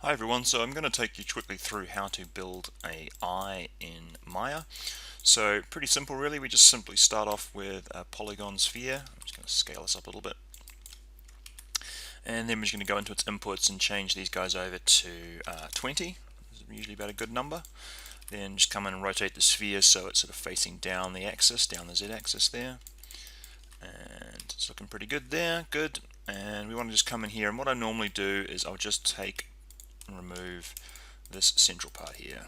Hi everyone, so I'm going to take you quickly through how to build a eye in Maya. So pretty simple really, we just simply start off with a polygon sphere. I'm just going to scale this up a little bit. And then we're just going to go into its inputs and change these guys over to 20. This is usually about a good number. Then just come in and rotate the sphere so it's sort of facing down the axis, down the z-axis there. And it's looking pretty good there, good. And we want to just come in here, and what I normally do is I'll just take and remove this central part here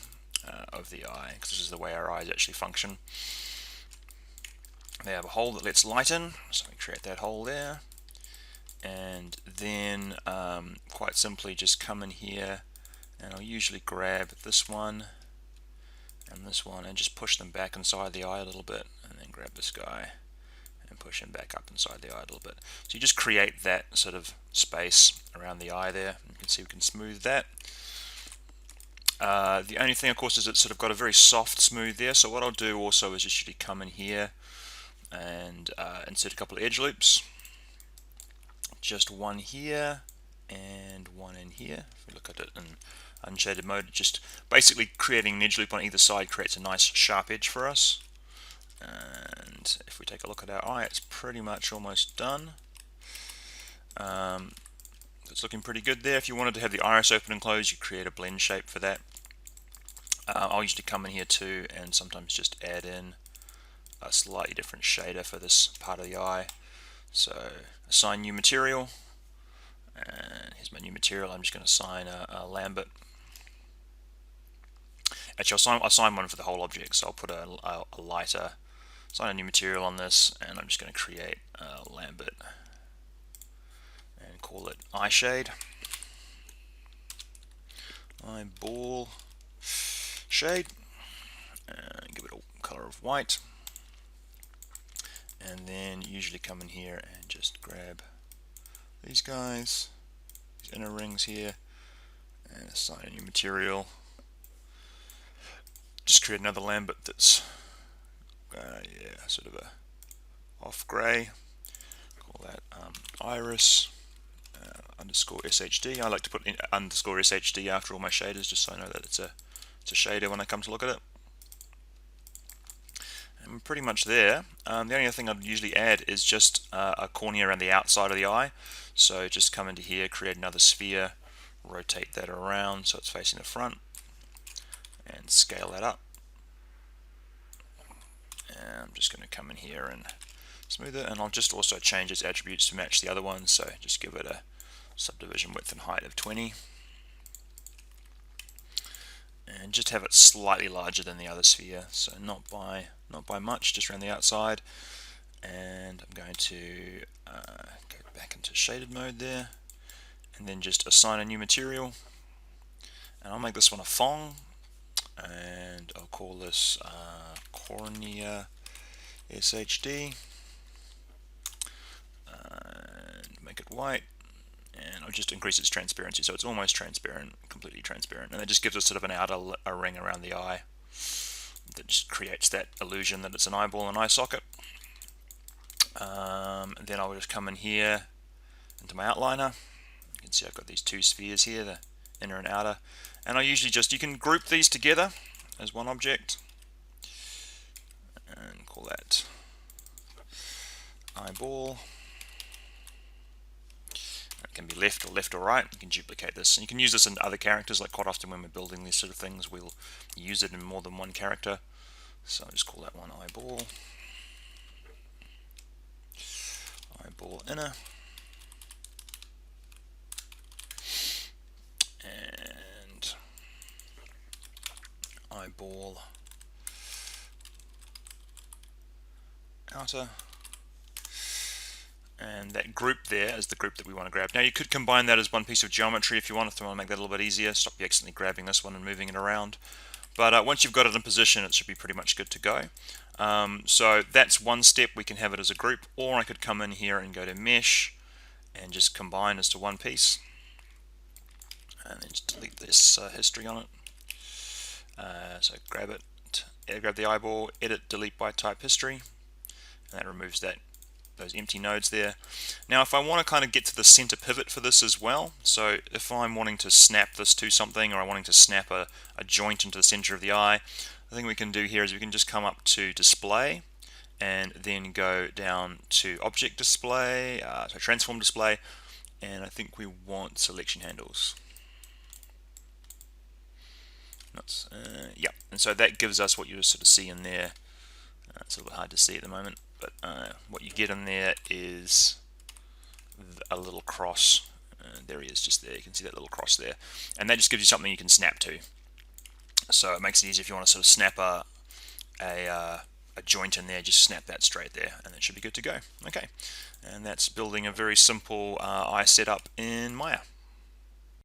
of the eye, because this is the way our eyes actually function. They have a hole that lets light in, so we create that hole there, and then quite simply just come in here, and I'll usually grab this one and just push them back inside the eye a little bit, and then grab this guy and push him back up inside the eye a little bit. So you just create that sort of space around the eye there. You can see we can smooth that. The only thing, of course, is it's sort of got a very soft smooth there. So what I'll do also is just usually come in here and insert a couple of edge loops. Just one here and one in here. If we look at it in unshaded mode, just basically creating an edge loop on either side creates a nice sharp edge for us. And if we take a look at our eye, it's pretty much almost done. It's looking pretty good there. If you wanted to have the iris open and close, you create a blend shape for that. I'll usually come in here too and sometimes just add in a slightly different shader for this part of the eye. So assign new material, and here's my new material. I'm just going to assign a Lambert. Actually, I'll assign one for the whole object, so I'll put a lighter, assign a new material on this, and I'm just going to create a Lambert and call it eye shade. Eyeball shade, and give it a color of white. And then usually come in here and just grab these guys, these inner rings here, and assign a new material. Just create another Lambert that's sort of a off gray. Call that iris underscore SHD. I like to put in underscore SHD after all my shaders, just so I know that it's a shader when I come to look at it. And we're pretty much there. The only other thing I'd usually add is just a cornea around the outside of the eye. So just come into here, create another sphere, rotate that around so it's facing the front, and scale that up. And I'm just going to come in here and smooth it, and I'll just also change its attributes to match the other ones. So just give it a subdivision width and height of 20. And just have it slightly larger than the other sphere, so not by much, just around the outside. And I'm going to go back into shaded mode there, and then just assign a new material, and I'll make this one a Phong, and I'll call this cornea SHD, and make it white. And I'll just increase its transparency so it's almost transparent, completely transparent, and that just gives us sort of an outer ring around the eye that just creates that illusion that it's an eyeball and eye socket. And then I'll just come in here into my outliner. You can see I've got these two spheres here, the inner and outer, and I usually you can group these together as one object and call that eyeball. It can be left or right. You can duplicate this, and you can use this in other characters. Like quite often when we're building these sort of things, we'll use it in more than one character. So I'll just call that one eyeball, eyeball inner, and eyeball outer. And that group there is the group that we want to grab. Now you could combine that as one piece of geometry if you want to make that a little bit easier, stop you accidentally grabbing this one and moving it around. But once you've got it in position, it should be pretty much good to go. So that's one step. We can have it as a group, or I could come in here and go to mesh and just combine as to one piece, and then just delete this history on it. So grab it, grab the eyeball, edit, delete by type history, and that removes that those empty nodes there. Now if I want to kind of get to the center pivot for this as well, so if I'm wanting to snap this to something, or I'm wanting to snap a joint into the center of the eye, the thing we can do here is we can just come up to display and then go down to object display, so transform display, and I think we want selection handles. Yeah, and so that gives us what you just sort of see in there. It's a little bit hard to see at the moment, but what you get in there is a little cross. There he is, just there. You can see that little cross there, and that just gives you something you can snap to. So it makes it easy if you want to sort of snap a joint in there. Just snap that straight there, and it should be good to go. Okay, and that's building a very simple eye setup in Maya.